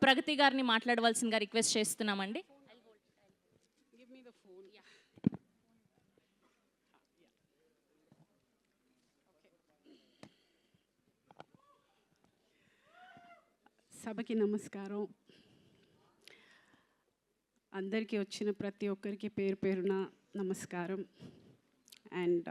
ప్రగతి గారిని మాట్లాడవలసిందిగా రిక్వెస్ట్ చేస్తున్నామండి. సభకి నమస్కారం. అందరికీ వచ్చిన ప్రతి ఒక్కరికి పేరు పేరున నమస్కారం. అండ్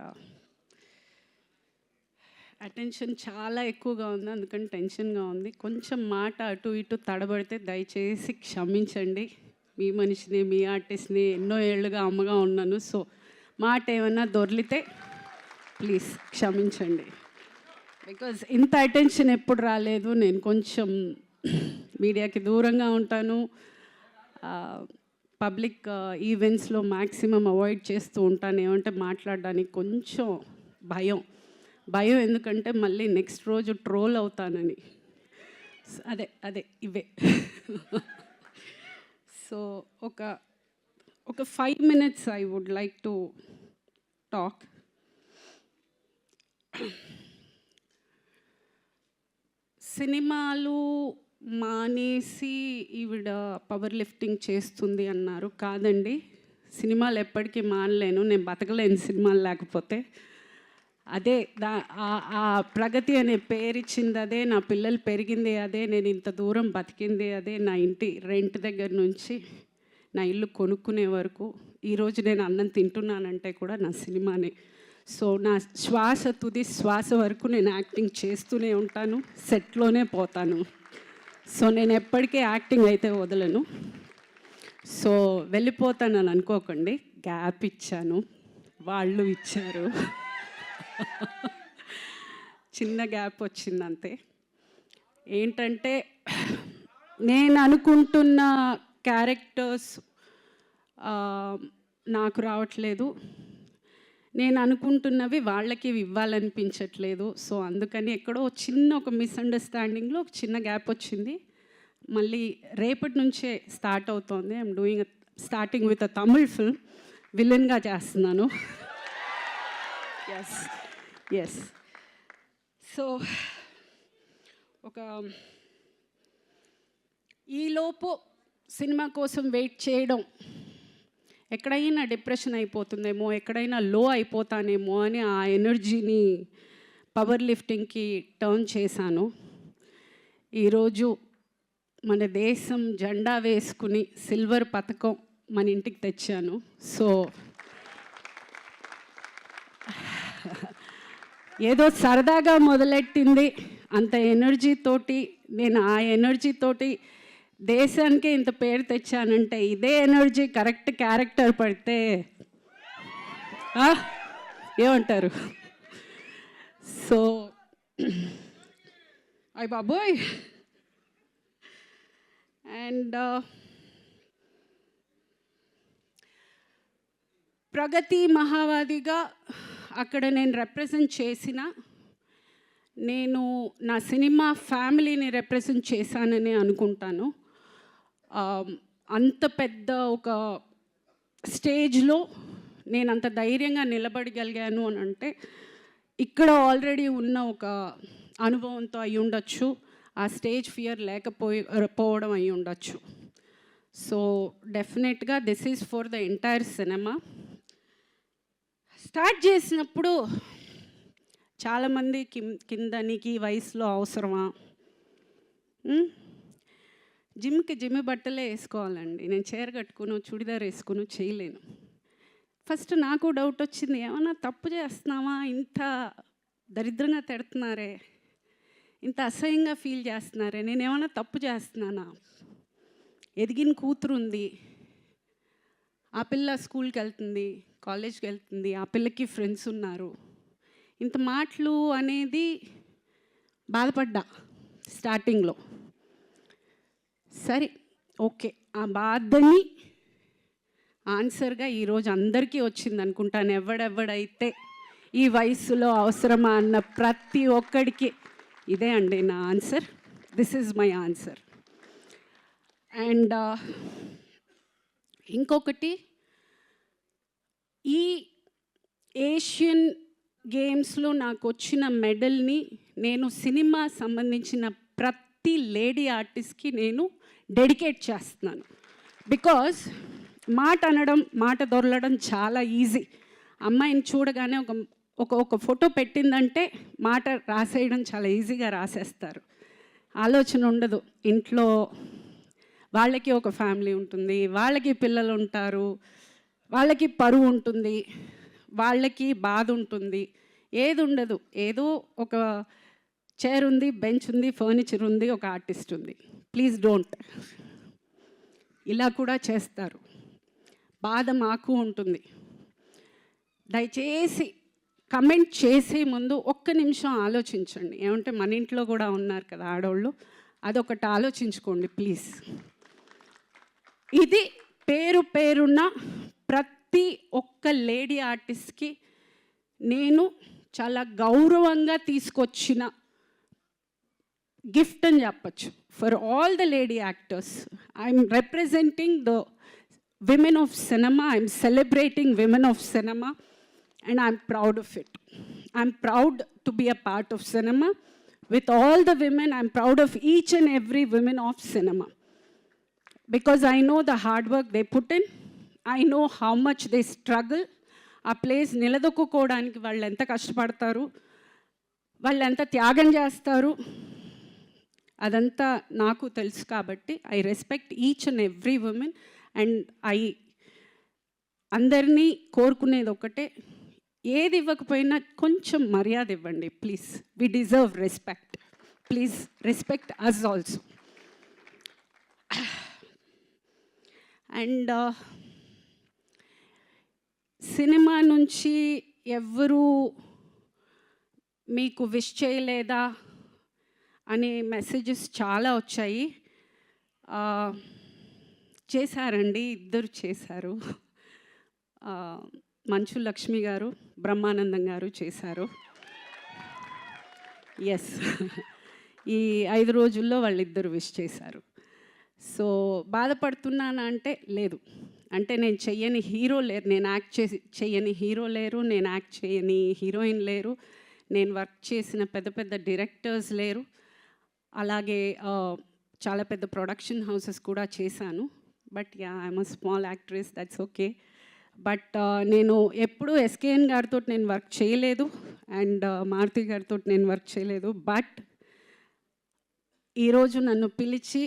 అటెన్షన్ చాలా ఎక్కువగా ఉంది, అందుకని టెన్షన్గా ఉంది. కొంచెం మాట అటు ఇటు తడబడితే దయచేసి క్షమించండి. మీ మనిషిని, మీ ఆర్టిస్ట్ని, ఎన్నో ఏళ్ళుగా అమ్మగా ఉన్నాను. సో మాట ఏమన్నా దొర్లితే ప్లీజ్ క్షమించండి. బికాజ్ ఇంత అటెన్షన్ ఎప్పుడు రాలేదు. నేను కొంచెం మీడియాకి దూరంగా ఉంటాను. పబ్లిక్ ఈవెంట్స్లో మ్యాక్సిమం అవాయిడ్ చేస్తూ ఉంటాను. ఏమంటే మాట్లాడడానికి కొంచెం భయం ఎందుకంటే మళ్ళీ నెక్స్ట్ రోజు ట్రోల్ అవుతానని. అదే ఇవే. సో ఒక 5 minutes I would like to talk. సినిమాలు మానేసి ఈవిడ పవర్ లిఫ్టింగ్ చేస్తుంది అన్నారు. కాదండి, సినిమాలు ఎప్పటికీ మానలేను, నేను బతకలేను సినిమాలు లేకపోతే. అదే ఆ ప్రగతి అనే పేరు ఇచ్చింది అదే, నా పిల్లలు పెరిగింది అదే, నేను ఇంత దూరం బతికింది అదే. నా ఇంటి రెంట్ దగ్గర నుంచి నా ఇల్లు కొనుక్కునే వరకు ఈరోజు నేను అన్నం తింటున్నానంటే కూడా నా సినిమానే. సో నా తుది శ్వాస వరకు నేను యాక్టింగ్ చేస్తూనే ఉంటాను, సెట్లోనే పోతాను. సో నేను ఎప్పటికీ యాక్టింగ్ అయితే వదలను. సో వెళ్ళిపోతానని అనుకోకండి, గ్యాప్ ఇచ్చాను, వాళ్ళు ఇచ్చారు. చిన్న గ్యాప్ వచ్చింది అంతే. ఏంటంటే నేను అనుకుంటున్న క్యారెక్టర్స్ నాకు రావట్లేదు, నేను అనుకుంటున్నవి వాళ్ళకి ఇవ్వాలనిపించట్లేదు. సో అందుకని ఎక్కడో ఒక మిస్అండర్స్టాండింగ్లో ఒక చిన్న గ్యాప్ వచ్చింది. మళ్ళీ రేపటి నుంచే స్టార్ట్ అవుతోంది. I'm starting with a Tamil film. విలన్గా చేస్తున్నాను. ఎస్. సో ఈలోపు సినిమా కోసం వెయిట్ చేయడం, ఎక్కడైనా డిప్రెషన్ అయిపోతుందేమో, ఎక్కడైనా లో అయిపోతానేమో అని ఆ ఎనర్జీని పవర్ లిఫ్టింగ్కి టర్న్ చేశాను. ఈరోజు మన దేశం జెండా వేసుకుని సిల్వర్ పథకం మన ఇంటికి తెచ్చాను. సో ఏదో సరదాగా మొదలెట్టింది, అంత ఎనర్జీతోటి నేను ఆ ఎనర్జీతోటి దేశానికే ఇంత పేరు తెచ్చానంటే ఇదే ఎనర్జీ కరెక్ట్ క్యారెక్టర్ పడితే ఏమంటారు? సో అయ్ బాబోయ్. అండ్ ప్రగతి మహావాదిగా అక్కడ నేను రిప్రజెంట్ చేసిన, నేను నా సినిమా ఫ్యామిలీని రిప్రజెంట్ చేశానని అనుకుంటాను. అంత పెద్ద ఒక స్టేజ్లో నేను అంత ధైర్యంగా నిలబడగలిగాను అని అంటే ఇక్కడ ఆల్రెడీ ఉన్న ఒక అనుభవంతో అయి ఉండొచ్చు, ఆ స్టేజ్ ఫియర్ లేకపోవడం అయి ఉండొచ్చు. సో డెఫినెట్గా this is for the entire cinema. Start చేసినప్పుడు చాలామంది కింద నీకు ఈ వయసులో అవసరమా, జిమ్ బట్టలే వేసుకోవాలండి, నేను చీర కట్టుకుని చుడిదార్ వేసుకుని చేయలేను. ఫస్ట్ నాకు డౌట్ వచ్చింది, ఏమన్నా తప్పు చేస్తున్నామా, ఇంత దరిద్రంగా తిడుతున్నారే, ఇంత అసహ్యంగా ఫీల్ చేస్తున్నారే, నేను ఏమన్నా తప్పు చేస్తున్నానా? ఎదిగిన కూతురు ఉంది, ఆ పిల్ల స్కూల్కి వెళ్తుంది, కాలేజ్కి వెళ్తుంది, ఆ పిల్లకి ఫ్రెండ్స్ ఉన్నారు, ఇంత మాటలు అనేది బాధపడ్డా స్టార్టింగ్లో. సరే ఓకే, ఆ బాధని ఆన్సర్గా ఈరోజు అందరికీ వచ్చింది అనుకుంటాను. ఎవడెవడైతే ఈ వయసులో అవసరమా అన్న ప్రతి ఒక్కడికి ఇదే అండి నా answer. This is my answer. And ఇంకొకటి, ఈ ఏషియన్ గేమ్స్లో నాకు వచ్చిన మెడల్ని నేను సినిమా సంబంధించిన ప్రతి ప్రతి లేడీ ఆర్టిస్ట్కి నేను డెడికేట్ చేస్తున్నాను. బికాజ్ మాట అనడం, మాట దొరలడం చాలా ఈజీ. అమ్మాయిని చూడగానే ఒక ఫోటో పెట్టిందంటే మాట రాసేయడం చాలా ఈజీగా రాసేస్తారు. ఆలోచన ఉండదు. ఇంట్లో వాళ్ళకి ఒక ఫ్యామిలీ ఉంటుంది, వాళ్ళకి పిల్లలు ఉంటారు, వాళ్ళకి పరువు ఉంటుంది, వాళ్ళకి బాధ ఉంటుంది, ఏది ఉండదు. ఏదో ఒక చైర్ ఉంది, బెంచ్ ఉంది, ఫర్నిచర్ ఉంది, ఒక ఆర్టిస్ట్ ఉంది. Please don't. ఇలా కూడా చేస్తారు. బాధ మాకు ఉంటుంది. దయచేసి కమెంట్ చేసే ముందు ఒక్క నిమిషం ఆలోచించండి. ఏమంటే మన ఇంట్లో కూడా ఉన్నారు కదా ఆడవాళ్ళు, అదొకటి ఆలోచించుకోండి ప్లీజ్. ఇది పేరున్న ప్రతి ఒక్క లేడీ ఆర్టిస్ట్కి నేను చాలా గౌరవంగా తీసుకొచ్చిన గిఫ్ట్ అని చెప్పచ్చు. For all the lady actors, I'm representing the women of cinema, I'm celebrating women of cinema and I'm proud of it. I'm proud to be a part of cinema. With all the women, I'm proud of each and every woman of cinema. Because I know the hard work they put in. I know how much they struggle. ఆ place నిలదొక్కుకోవడానికి వాళ్ళు ఎంత కష్టపడతారు, వాళ్ళు ఎంత త్యాగం చేస్తారు, అదంతా నాకు తెలుసు. కాబట్టి I respect each and every women. And అందరినీ కోరుకునేది ఒకటే, ఏది ఇవ్వకపోయినా కొంచెం మర్యాద ఇవ్వండి please. We deserve respect. Please respect us also. And cinema నుంచి ఎవరు మీకు విష్ చేయలేదా అనే మెసేజెస్ చాలా వచ్చాయి. చేశారండి, ఇద్దరు చేశారు. మంచు లక్ష్మి గారు, బ్రహ్మానందం గారు చేశారు. ఎస్, ఈ 5 రోజుల్లో వాళ్ళిద్దరు విష్ చేశారు. సో బాధపడుతున్నానా అంటే లేదు. అంటే నేను చెయ్యని హీరో లేరు, నేను యాక్ట్ చెయ్యని హీరో లేరు, నేను యాక్ట్ చేయని హీరోయిన్ లేరు, నేను వర్క్ చేసిన పెద్ద డైరెక్టర్స్ లేరు. అలాగే చాలా పెద్ద ప్రొడక్షన్ హౌసెస్ కూడా చేశాను. But yeah, I'm a small actress, that's okay. But నేను ఎప్పుడూ ఎస్కేఎన్ గారితో నేను వర్క్ చేయలేదు, అండ్ మారుతి గారితో నేను వర్క్ చేయలేదు. బట్ ఈరోజు నన్ను పిలిచి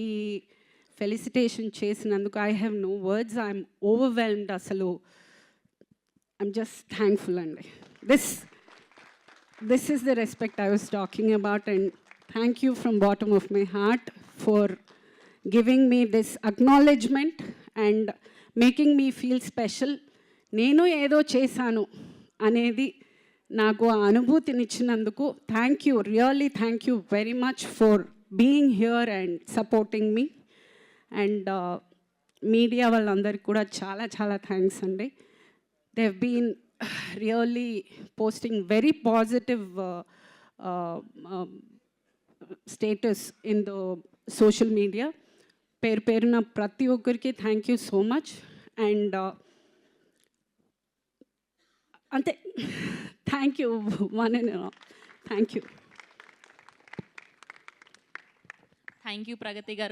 ఈ ఫెలిసిటేషన్ చేసినందుకు I have no words. I'm overwhelmed. అసలు ఐఎమ్ జస్ట్ థ్యాంక్ఫుల్ అండి. This is the respect I was talking about. And thank you from bottom of my heart for giving me this acknowledgement and making me feel special. నేను ఏదో చేశాను అనేది నాకు ఆ అనుభూతినిచ్చినందుకు thank you, really thank you very much for being here and supporting me. And media వాళ్ళందరికీ కూడా చాలా థ్యాంక్స్ అండి. They have been really posting very positive status in the social media. పేరున ప్రతి ఒక్కరికి thank you so much. And అంతే, thank you one and all. Thank you. Thank you Pragati గారు.